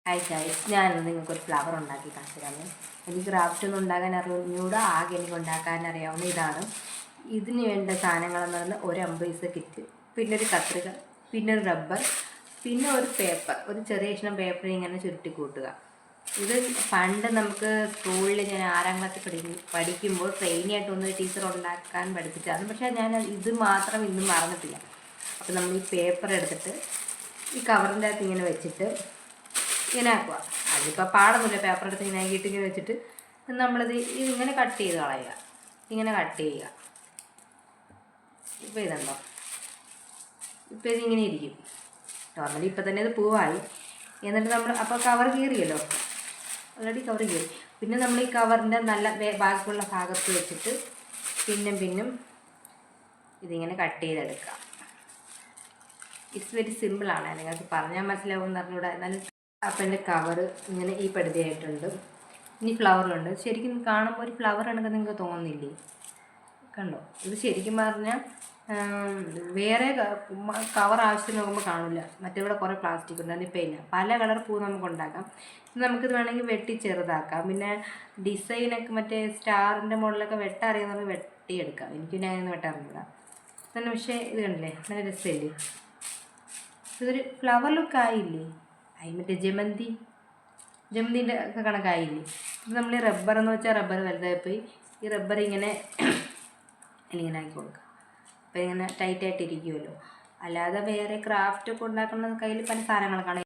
Hi guys, ഞാനിന്ന് നിങ്ങൾക്കൊരു flower ഉണ്ടാക്കി കാണിച്ചു തരാമേ. എനിക്ക് ക്രാഫ്റ്റ് ഒന്നും ഉണ്ടാക്കാൻ അറിഞ്ഞൂടെ, ആകെ എനിക്ക് ഉണ്ടാക്കാൻ അറിയാവുന്ന ഇതാണ്. ഇതിന് വേണ്ട സാധനങ്ങളെന്ന് പറഞ്ഞാൽ ഒരു 50 പൈസ കിറ്റ്, പിന്നെ ഒരു കത്രിക, പിന്നെ ഒരു റബ്ബർ, പിന്നെ ഒരു പേപ്പർ, ഒരു ചെറിയ കഷ്ണം പേപ്പർ ഇങ്ങനെ ചുരുട്ടി കൂട്ടുക. ഇത് പണ്ട് നമുക്ക് സ്കൂളിൽ ഞാൻ 6ാം ക്ലാസ്സിൽ പഠിക്കുമ്പോൾ ട്രെയിനിയായിട്ടൊന്ന് ടീച്ചർ ഉണ്ടാക്കാൻ പഠിപ്പിച്ചായിരുന്നു. പക്ഷേ ഞാൻ ഇത് മാത്രം ഇന്നും മറന്നിട്ടില്ല. അപ്പോൾ നമ്മൾ ഈ പേപ്പർ എടുത്തിട്ട് ഈ കവറിൻ്റെ അകത്ത് ഇങ്ങനെ വെച്ചിട്ട് ഇങ്ങനെ ആക്കുക. അതിപ്പോൾ പാടൊന്നുമില്ല, പേപ്പർ എടുത്ത് ഇങ്ങനെ ആക്കിയിട്ട് ഇങ്ങനെ വെച്ചിട്ട് നമ്മളിത് ഇതിങ്ങനെ കട്ട് ചെയ്ത് കളയുക. ഇങ്ങനെ കട്ട് ചെയ്യുക. ഇപ്പോൾ ഇതുണ്ടോ, ഇപ്പോൾ ഇതിങ്ങനെ ഇരിക്കും. നോർമലി ഇപ്പം തന്നെ ഇത് പൂവായി. എന്നിട്ട് നമ്മൾ അപ്പോൾ കവർ കീറിയല്ലോ, ഓൾറെഡി കവർ കീറി. പിന്നെ നമ്മൾ ഈ കവറിൻ്റെ നല്ല ബാക്കിയുള്ള ഭാഗത്ത് വെച്ചിട്ട് പിന്നും ഇതിങ്ങനെ കട്ട് ചെയ്തെടുക്കുക. ഇറ്റ്സ് വെരി സിമ്പിളാണ്, നിങ്ങൾക്ക് പറഞ്ഞാൽ മനസ്സിലാവുമെന്ന് അറിഞ്ഞൂടാ. എന്നാലും അപ്പം എൻ്റെ കവർ ഇങ്ങനെ ഈ പടുതിയായിട്ടുണ്ട്. ഇനി ഫ്ലവറുണ്ട്. ശരിക്കും കാണുമ്പോൾ ഒരു ഫ്ലവർ ആണെന്ന് നിങ്ങൾക്ക് തോന്നുന്നില്ലേ? കണ്ടോ, ഇത് ശരിക്കും പറഞ്ഞാൽ വേറെ കവർ ആവശ്യം നോക്കുമ്പോൾ കാണില്ല. മറ്റിവിടെ കുറേ പ്ലാസ്റ്റിക് ഉണ്ട്, അതിപ്പോൾ ഇല്ല. പല കളർ പൂ നമുക്ക് ഉണ്ടാക്കാം. നമുക്കിത് വേണമെങ്കിൽ വെട്ടി ചെറുതാക്കാം. പിന്നെ ഡിസൈനൊക്കെ മറ്റേ സ്റ്റാറിൻ്റെ മുകളിലൊക്കെ വെട്ടറിയുന്നത് വെട്ടിയെടുക്കാം. എനിക്ക് പിന്നെ അങ്ങനെ വെട്ടറിയില്ല തന്നെ. പക്ഷേ ഇത് കണ്ടില്ലേ, നല്ല രസമില്ലേ? ഇതൊരു ഫ്ലവർ ലുക്കായില്ലേ? മറ്റേ ജമന്തിൻ്റെ ഒക്കെ കണക്കായില്ലേ? ഇത് നമ്മൾ ഈ റബ്ബർ എന്ന് വെച്ചാൽ റബ്ബർ വലുതായിപ്പോയി. ഈ റബ്ബർ ഇങ്ങനെ ആക്കി കൊടുക്കുക. അപ്പോൾ ഇങ്ങനെ ടൈറ്റായിട്ടിരിക്കുമല്ലോ. അല്ലാതെ വേറെ ക്രാഫ്റ്റൊക്കെ ഉണ്ടാക്കുന്ന കയ്യിൽ പല സാധനങ്ങളൊക്കെയാണ്.